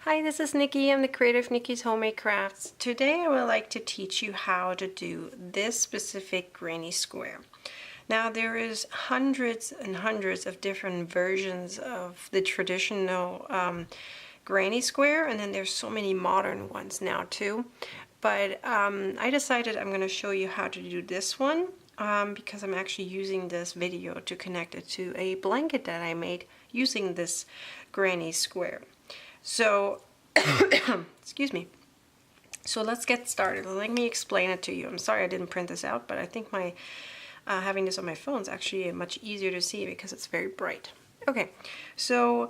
Hi, this is Nikki. I'm the creator of Nicki's Homemade Crafts. Today I would like to teach you how to do this specific granny square. Now there is hundreds and hundreds of different versions of the traditional granny square, and then there's so many modern ones now too. But I decided I'm going to show you how to do this one because I'm actually using this video to connect it to a blanket that I made using this granny square. So, excuse me. So let's get started. Let me explain it to you. I'm sorry I didn't print this out, but I think my having this on my phone is actually much easier to see because it's very bright. Okay, so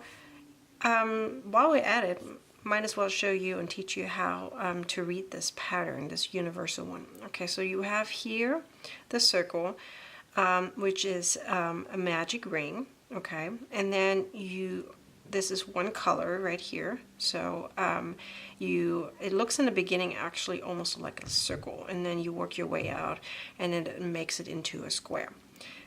while we're at it, might as well show you and teach you how to read this pattern, this universal one. Okay, so you have here the circle, which is a magic ring. Okay, and then this is one color right here, so it looks in the beginning actually almost like a circle, and then you work your way out and then it makes it into a square.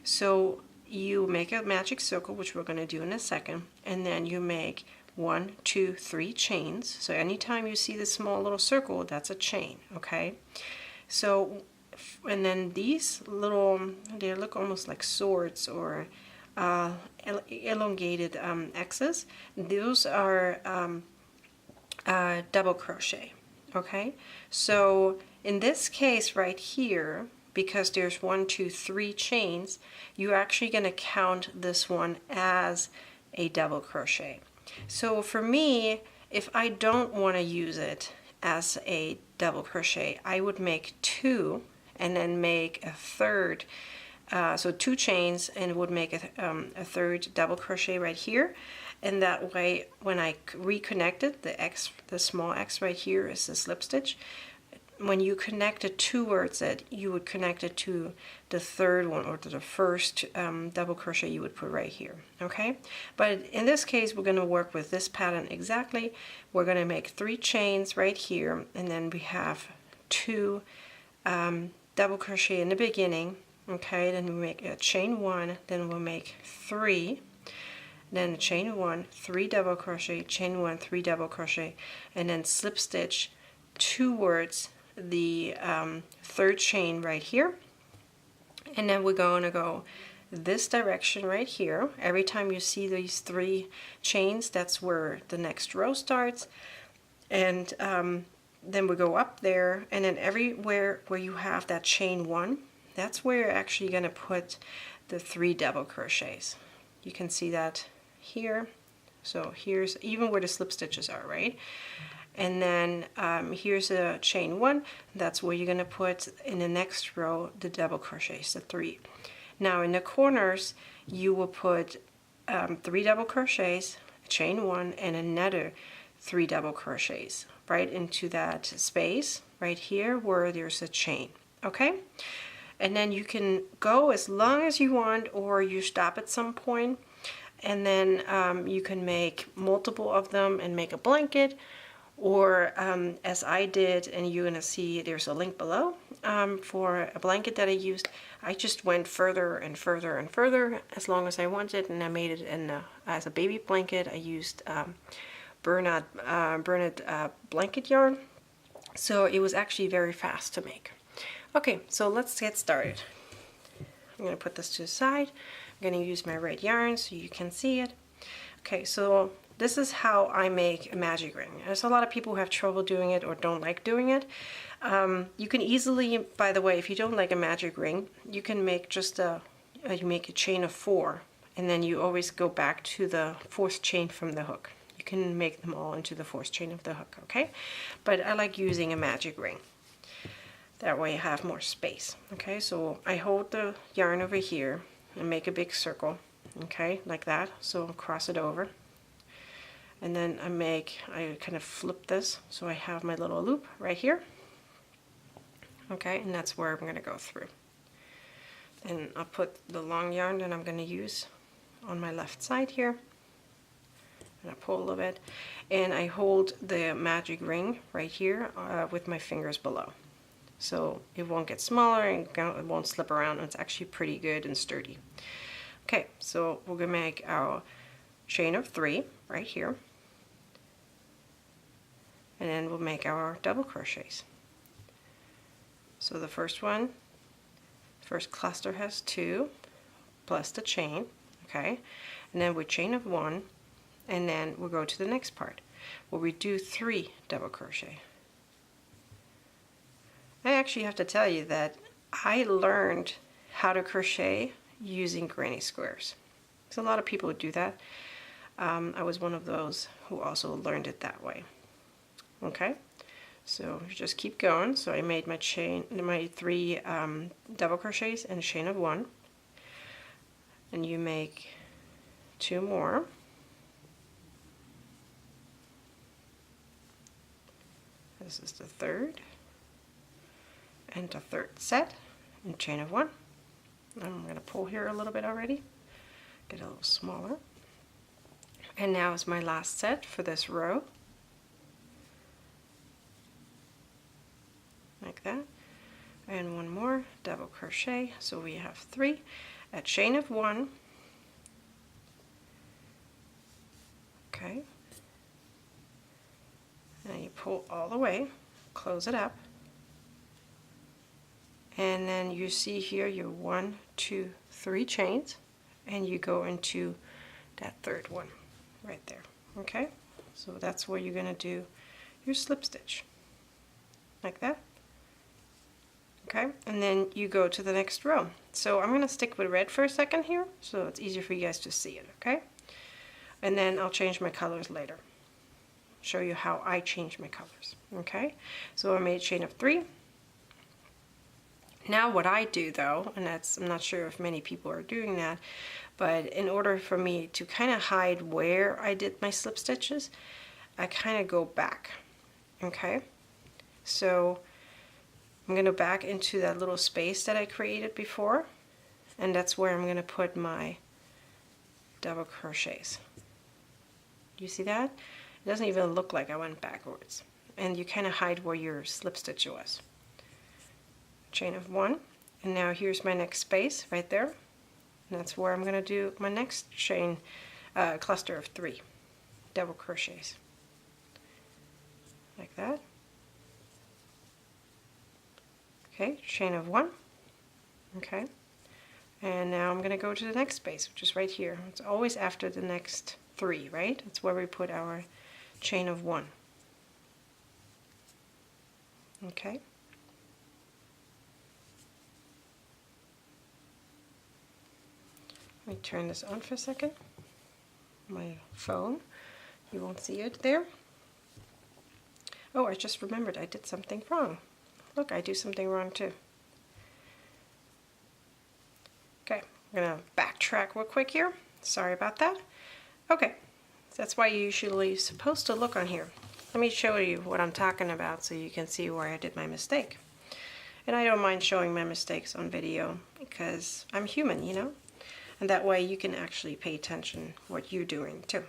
So you make a magic circle, which we're going to do in a second, and then you make 1, 2, 3 chains. So anytime you see this small little circle, that's a chain. Okay, so and then these little, they look almost like swords or elongated X's. Those are double crochet. Okay, so in this case right here, because there's 1, 2, 3 chains, you're actually going to count this one as a double crochet. So for me, if I don't want to use it as a double crochet, I would make 2 and then make a third. So 2 chains, and would make a third double crochet right here, and that way when I reconnect it, the small X right here is the slip stitch. When you connect it towards it, you would connect it to the third one, or to the first double crochet you would put right here. Okay, but in this case we're going to work with this pattern exactly. We're going to make 3 chains right here, and then we have 2 double crochet in the beginning. Okay, then we make a chain 1, then we'll make 3, then a chain 1, 3 double crochet, chain 1, 3 double crochet, and then slip stitch towards the third chain right here. And then we're going to go this direction right here. Every time you see these 3 chains, that's where the next row starts. And then we go up there, and then everywhere where you have that chain 1, that's where you're actually going to put the 3 double crochets. You can see that here. So here's even where the slip stitches are, right? And then here's a chain 1. That's where you're going to put in the next row the double crochets, the 3. Now in the corners you will put 3 double crochets, chain 1, and another 3 double crochets right into that space right here where there's a chain. Okay? And then you can go as long as you want, or you stop at some point, and then you can make multiple of them and make a blanket, or as I did, and you're gonna see there's a link below for a blanket that I used. I just went further and further and further as long as I wanted, and I made it as a baby blanket. I used Bernard blanket yarn, so it was actually very fast to make. Okay, so let's get started. I'm going to put this to the side. I'm going to use my red yarn so you can see it. Okay, so this is how I make a magic ring. There's a lot of people who have trouble doing it or don't like doing it. You can easily, by the way, if you don't like a magic ring, you can make just you make a chain of 4, and then you always go back to the 4th chain from the hook. You can make them all into the 4th chain of the hook, okay? But I like using a magic ring. That way you have more space. Okay, so I hold the yarn over here and make a big circle, okay, like that. So I'll cross it over, and then I kind of flip this so I have my little loop right here. Okay, and that's where I'm going to go through. And I'll put the long yarn that I'm going to use on my left side here, and I pull a little bit, and I hold the magic ring right here with my fingers below. So it won't get smaller and it won't slip around. It's actually pretty good and sturdy. Okay, so we're going to make our chain of 3 right here. and then we'll make our double crochets. So the first cluster has 2 plus the chain, okay, and then we chain of 1, and then we'll go to the next part where we do 3 double crochet. I actually have to tell you that I learned how to crochet using granny squares. So a lot of people do that. I was one of those who also learned it that way. Okay, so you just keep going. So I made my 3 double crochets and a chain of 1, and you make 2 more. This is the third and the third set, and chain of 1. I'm going to pull here a little bit already, get a little smaller. And now is my last set for this row, like that, and 1 more double crochet. So we have 3, a chain of 1, okay, and you pull all the way, close it up, and then you see here your 1, 2, 3 chains, and you go into that third one right there. Okay, so that's where you're going to do your slip stitch, like that. Okay, and then you go to the next row. So I'm going to stick with red for a second here, so it's easier for you guys to see it. Okay, and then I'll change my colors later, show you how I change my colors. Okay, so I made a chain of 3. Now what I do though, and I'm not sure if many people are doing that, but in order for me to kind of hide where I did my slip stitches, I kind of go back. Okay, so I'm going to back into that little space that I created before, and that's where I'm going to put my double crochets. You see that? It doesn't even look like I went backwards, and you kind of hide where your slip stitch was. Chain of 1, and now here's my next space right there, and that's where I'm going to do my next chain cluster of 3 double crochets, like that. Okay, chain of 1, okay, and now I'm going to go to the next space, which is right here. It's always after the next 3, right? That's where we put our chain of 1. Okay. Let me turn this on for a second. My phone, you won't see it there. Oh, I just remembered I did something wrong. Look, I do something wrong too. Okay, I'm gonna backtrack real quick here. Sorry about that. Okay, that's why you're usually supposed to look on here. Let me show you what I'm talking about so you can see where I did my mistake. And I don't mind showing my mistakes on video because I'm human, you know? And that way you can actually pay attention what you're doing too.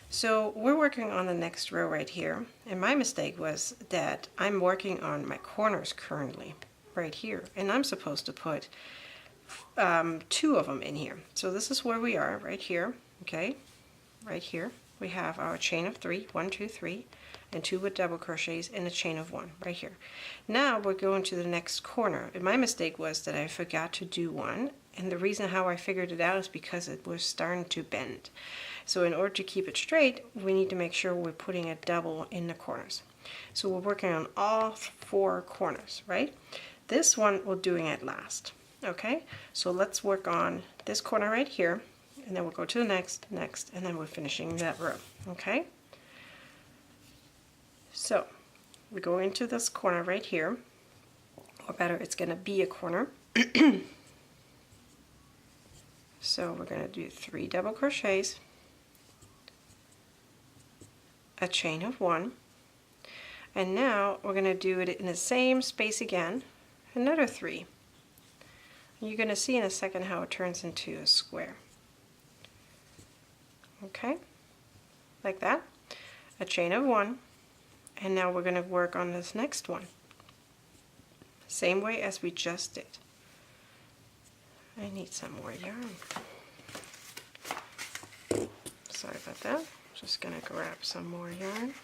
So we're working on the next row right here, and my mistake was that I'm working on my corners currently right here, and I'm supposed to put 2 of them in here. So this is where we are right here. Okay, right here we have our chain of 3, 1, 2, 3, and 2 with double crochets and a chain of 1 right here. Now we're going to the next corner, and my mistake was that I forgot to do 1. And the reason how I figured it out is because it was starting to bend. So in order to keep it straight, we need to make sure we're putting a double in the corners. So we're working on all 4 corners, right? This one we're doing at last. Okay, so let's work on this corner right here, and then we'll go to the next, and then we're finishing that row. Okay, so we go into this corner right here, or better, it's going to be a corner. So we're going to do 3 double crochets, a chain of 1, and now we're going to do it in the same space again, another 3. You're going to see in a second how it turns into a square. Okay, like that, a chain of 1, and now we're going to work on this next one, same way as we just did. I need some more yarn. Sorry about that. Just gonna grab some more yarn.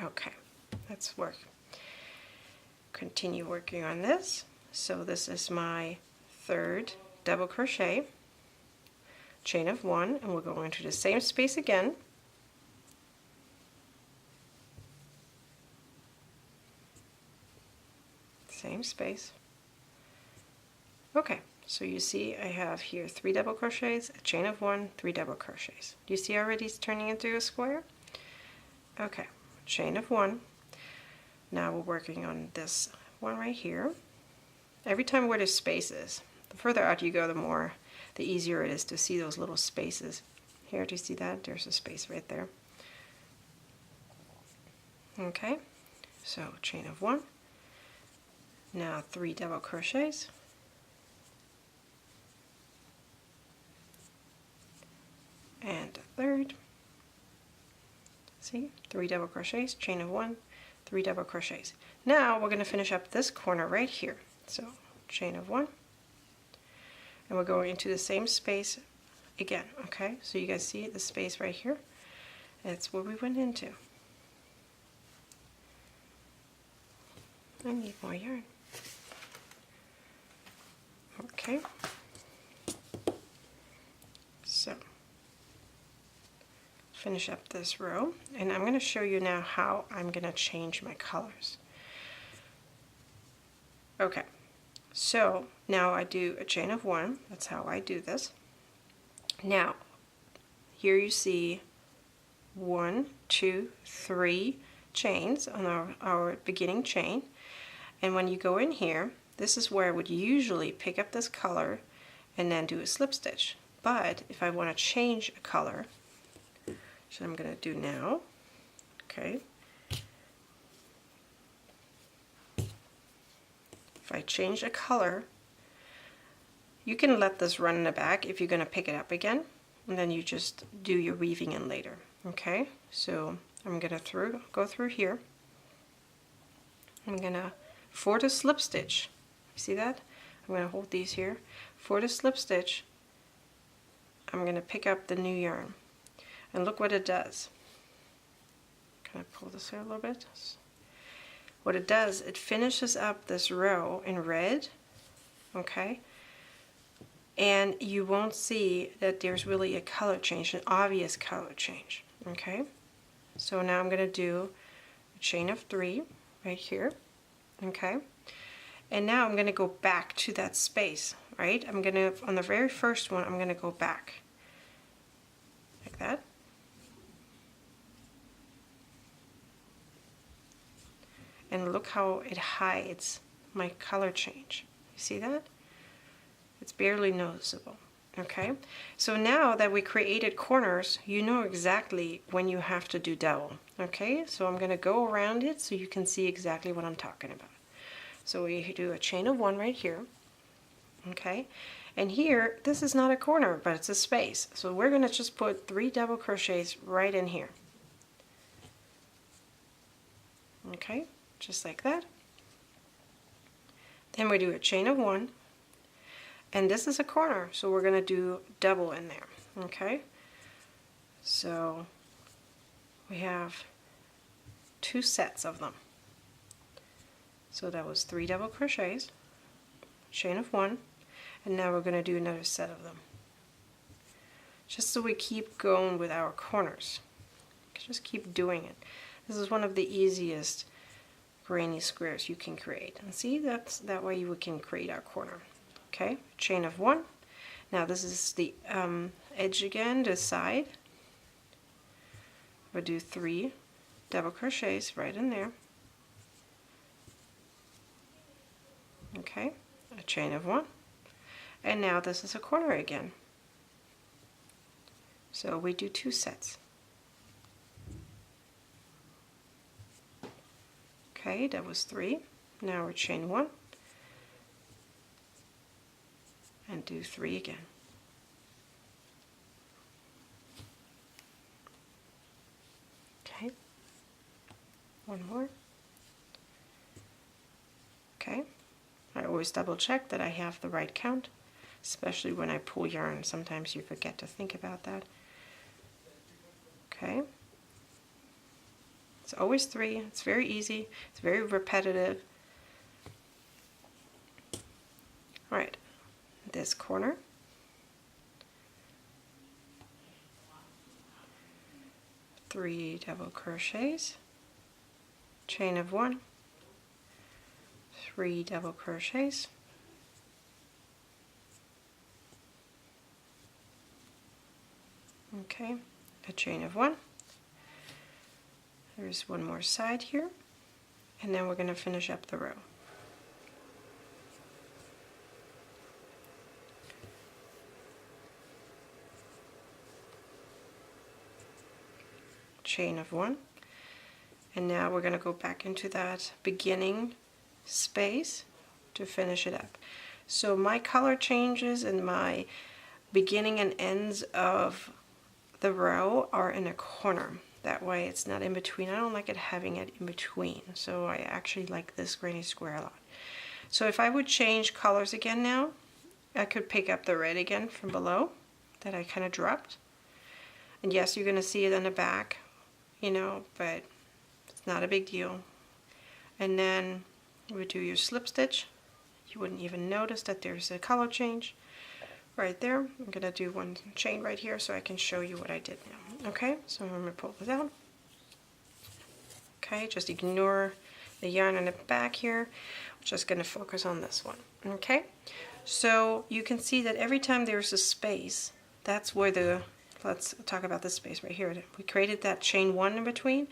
Okay, let's continue working on this. So this is my third double crochet, chain of 1, and we'll go into the same space again. Same space. Okay, so you see I have here 3 double crochets, a chain of 1, 3 double crochets. Do you see already it's turning into a square? Okay, chain of 1. Now we're working on this one right here. Every time where there's spaces, the further out you go, the easier it is to see those little spaces. Here, do you see that? There's a space right there. Okay, so chain of 1. Now 3 double crochets. And a third. See, 3 double crochets, chain of 1, 3 double crochets. Now we're going to finish up this corner right here. So chain of 1. And we're going into the same space again, okay? So you guys see the space right here? That's where we went into. I need more yarn. Okay. So finish up this row, and I'm going to show you now how I'm going to change my colors. Okay, so now I do a chain of 1. That's how I do this. Now, here you see 1, 2, 3 chains on our beginning chain, and when you go in here, this is where I would usually pick up this color and then do a slip stitch. But if I want to change a color, which I'm going to do now, okay. If I change a color, you can let this run in the back if you're going to pick it up again, and then you just do your weaving in later. Okay, so I'm going to go through here. I'm going to, for the slip stitch, you see that? I'm going to hold these here. For the slip stitch, I'm going to pick up the new yarn. And look what it does. Can I pull this here a little bit? What it does, it finishes up this row in red, okay? And you won't see that there's really a color change, an obvious color change, okay? So now I'm going to do a chain of 3 right here, okay? And now I'm going to go back to that space, right? I'm going to, on the very first one, I'm going to go back like that. And look how it hides my color change. You see that? It's barely noticeable. Okay, so now that we created corners, you know exactly when you have to do double. Okay, so I'm going to go around it so you can see exactly what I'm talking about. So we do a chain of 1 right here. Okay, and here, this is not a corner, but it's a space. So we're going to just put 3 double crochets right in here. Okay, just like that. Then we do a chain of 1, and this is a corner, so we're going to do double in there. Okay, so we have 2 sets of them. So that was 3 double crochets, chain of 1, and now we're going to do another set of them. Just so we keep going with our corners. Just keep doing it. This is one of the easiest granny squares you can create. And see, that way we can create our corner. Okay, chain of 1. Now this is the edge again, the side. We'll do 3 double crochets right in there. Okay, a chain of 1. And now this is a corner again. So we do 2 sets. Okay, that was 3. Now we're chain 1 and do 3 again. Okay, one more. Okay, I always double check that I have the right count, especially when I pull yarn. Sometimes you forget to think about that. Okay, It's always 3. It's very easy. It's very repetitive. All right, this corner. Three double crochets, chain of 1, 3 double crochets, okay, a chain of 1. There's one more side here, and then we're going to finish up the row. Chain of 1, and now we're going to go back into that beginning space to finish it up. So my color changes and my beginning and ends of the row are in a corner. That way it's not in between. I don't like it having it in between, so I actually like this granny square a lot. So if I would change colors again now, I could pick up the red again from below that I kind of dropped. And yes, you're going to see it on the back, you know, but it's not a big deal. And then we do your slip stitch. You wouldn't even notice that there's a color change right there. I'm gonna do one chain right here so I can show you what I did now. Okay, so I'm gonna pull this out. Okay, just ignore the yarn in the back here. We're just gonna focus on this one. Okay, so you can see that every time there's a space, that's where the, let's talk about this space right here. We created that chain 1 in between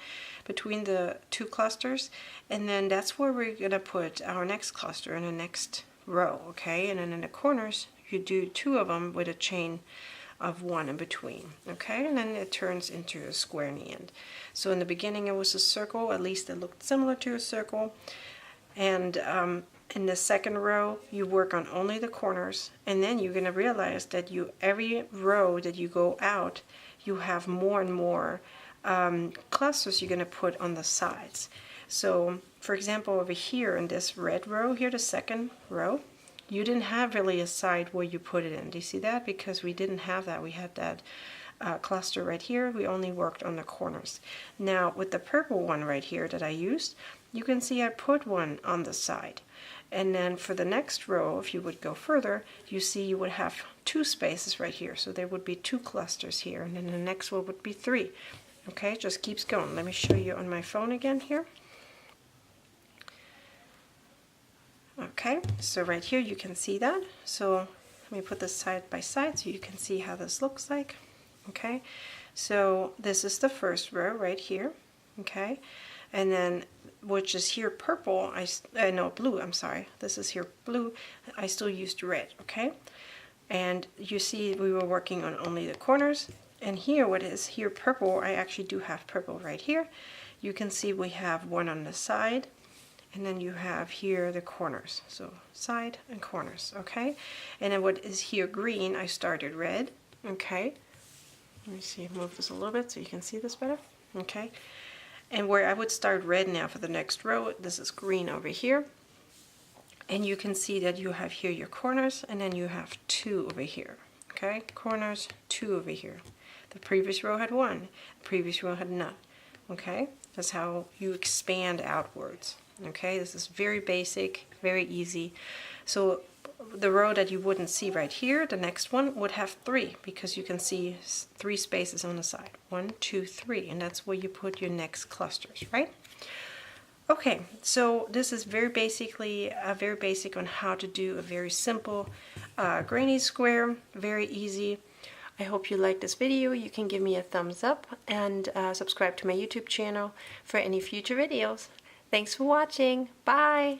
the 2 clusters, and then that's where we're gonna put our next cluster in the next row, okay? And then in the corners, you do 2 of them with a chain of 1 in between, okay? And then it turns into a square in the end. So in the beginning it was a circle, at least it looked similar to a circle, and in the second row, you work on only the corners, and then you're going to realize that every row that you go out, you have more and more clusters you're going to put on the sides. So, for example, over here in this red row here, the second row, you didn't have really a side where you put it in. Do you see that? Because we didn't have that. We had that cluster right here. We only worked on the corners. Now, with the purple one right here that I used, you can see I put one on the side. And then for the next row, if you would go further, you see you would have 2 spaces right here. So there would be 2 clusters here, and then the next one would be 3. Okay, it just keeps going. Let me show you on my phone again here. Okay, so right here you can see that. So let me put this side by side so you can see how this looks like. Okay, so this is the first row right here. Okay, and then which is here purple, no, blue, I'm sorry, this is here blue, I still used red, okay? And you see we were working on only the corners, and here what is here purple, I actually do have purple right here. You can see we have one on the side, and then you have here the corners, so side and corners, okay? And then what is here green, I started red, okay? Let me see, move this a little bit so you can see this better, okay? And where I would start red now for the next row, this is green over here. And you can see that you have here your corners, and then you have 2 over here. Okay, corners, 2 over here. The previous row had 1, the previous row had none. Okay, that's how you expand outwards. Okay, this is very basic, very easy. So the row that you wouldn't see right here, the next one would have 3, because you can see 3 spaces on the side. 1, 2, 3, and that's where you put your next clusters, right? Okay, so this is very basic on how to do a very simple granny square, very easy. I hope you liked this video. You can give me a thumbs up and subscribe to my YouTube channel for any future videos. Thanks for watching. Bye!